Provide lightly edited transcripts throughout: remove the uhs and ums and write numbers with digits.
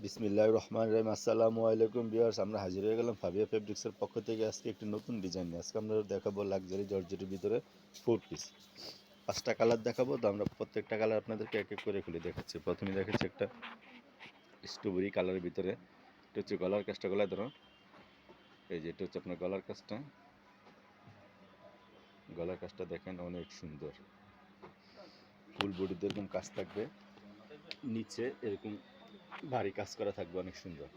বিসমিল্লাহির রহমানির রহিম। আসসালামু আলাইকুম ভিউয়ার্স, আমরা হাজির হয়ে গেলাম ফাবিয়া ফেব্রিক্সের পক্ষ থেকে আজকে একটি নতুন ডিজাইন নিয়ে। আজকে আমরা দেখাবো লাক্সারি জর্জেটের ভিতরে 4 পিস 5টা কালার দেখাবো। তো আমরা প্রত্যেকটা কালার আপনাদেরকে এক এক করে খুলে দেখাচ্ছি। প্রথমে দেখাচ্ছি একটা স্ট্রবেরি কালারের ভিতরে। এটা হচ্ছে গলার কাজটা, গলায় ধরো, এই যে এটা হচ্ছে আপনার গলার কাজটা। গলার কাজটা দেখেন অনেক সুন্দর, ফুল বডিতে এরকম কাজ থাকবে, নিচে এরকম ভারী কাজ করা থাকবে, অনেক সুন্দর।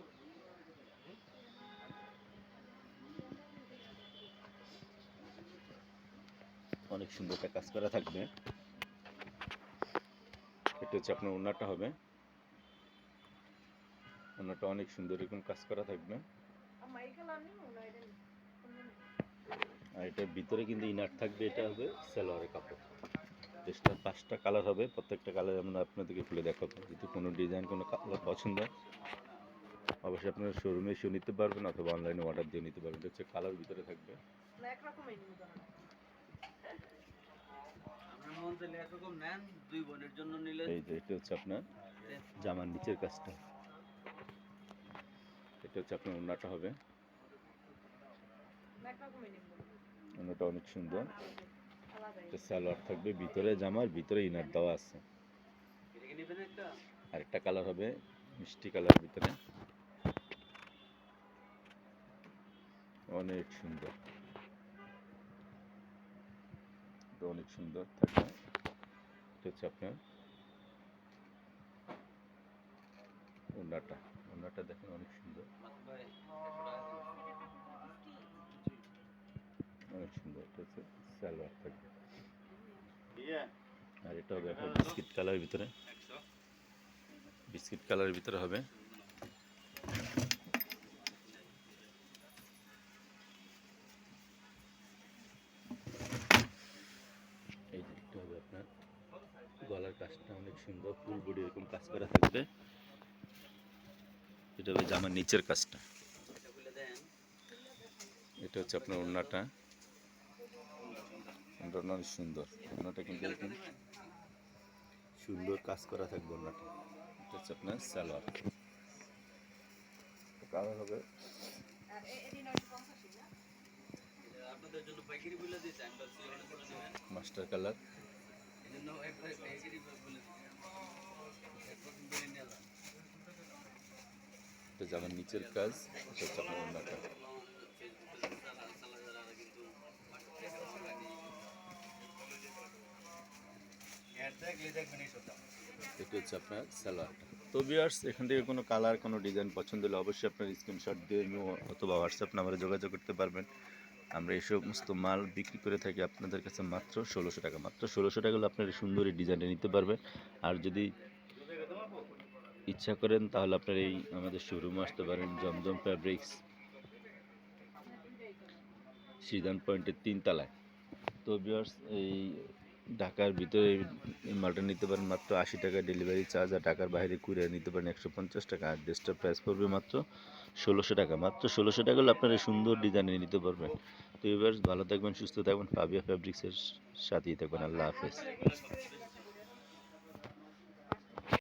অনেক সুন্দর একটা কাজ করা থাকবে। এটা হচ্ছে আপনার ওড়নাটা হবে, ওড়নাটা অনেক সুন্দর এরকম কাজ করা থাকবে। আর এটার ভিতরে কিন্তু ইনার থাকবে, এটা হবে সালোয়ারের কাপড়। ড্রেসটার 5টা কালার হবে, প্রত্যেকটা কালার আমরা আপনাদেরকে খুলে দেখাবো। যদি কোনো ডিজাইন, কোনো কালার পছন্দ হয় অবশ্যই আপনারা শোরুমে এসেও নিতে পারবেন অথবা অনলাইনে অর্ডার দিয়ে নিতে পারবেন। এটা হচ্ছে কালার ভিতরে থাকবে। এই যে এটা হচ্ছে আপনার জামার নিচের কাজটা। এটা হচ্ছে আপনার ওড়নাটা হবে, ওড়নাটা অনেক সুন্দর। এটা সালোয়ার থাকবে, ভিতরে জামার ভিতরে ইনার দেওয়া আছে। আরেকটা কালার হবে মিষ্টি কালার ভিতরে, অনেক সুন্দর, অনেক সুন্দর থাকবে। এটা হচ্ছে আপনার ওড়নাটা, ওড়নাটা দেখেন অনেক সুন্দর, অনেক সুন্দর। এটা হচ্ছে সালোয়ার থাকবে। আর এটা হবে আপনার বিস্কিট কালারের ভিতরে, বিস্কিট কালারের ভিতরে হবে। এই যে এটা হবে আপনার গলার কাজটা অনেক সুন্দর, ফুল বডি এরকম কাজ করা থাকবে। এটা হবে জামার নিচের কাজটা। এটা হচ্ছে আপনার ওড়নাটা, ওড়নাটা অনেক সুন্দর। ওড়নাটা কিন্তু এরকম সুন্দর কাজ করা থাকবে ওড়নাটা। এটা হচ্ছে আপনার সালোয়ার। কালার হবে মাস্টার কালার। এটা জামার নিচের কাজ, এটা হচ্ছে আপনার ওড়নাটা। এটা হচ্ছে আপনার সালোয়ারটা। তো ভিউয়ার্স, এখান থেকে কোনো কালার, কোনো ডিজাইন পছন্দ হলে অবশ্যই আপনার স্ক্রিনশট দিয়ে অথবা হোয়াটসঅ্যাপ নাম্বারে যোগাযোগ করতে পারবেন। আমরা এই সমস্ত মাল বিক্রি করে থাকি আপনাদের কাছে মাত্র 1600 টাকা। মাত্র 1600 টাকা হলে আপনার এই সুন্দর এই ডিজাইনটা নিতে পারবেন। আর যদি ইচ্ছা করেন তাহলে আপনার এই আমাদের শোরুমে আসতে পারেন, জমজম ফ্যাব্রিক্স, সিজন পয়েন্টের 3 তলায়। তো ভিউয়ার্স, এই ঢাকার ভিতরে এই মালটা নিতে পারেন মাত্র 80 টাকা ডেলিভারি চার্জ, আর ঢাকার বাইরে কুরিয়ার নিতে পারেন 150 টাকা। আর ড্রেসটার প্রাইস পড়বে মাত্র 1600 টাকা। মাত্র 1600 টাকা হলে আপনারা সুন্দর ডিজাইনে নিতে পারবেন। তো ভিউয়ার্স, ভালো থাকবেন, সুস্থ থাকবেন, ফাবিয়া ফ্যাব্রিক্সের সাথেই থাকবেন। আল্লাহ হাফেজ।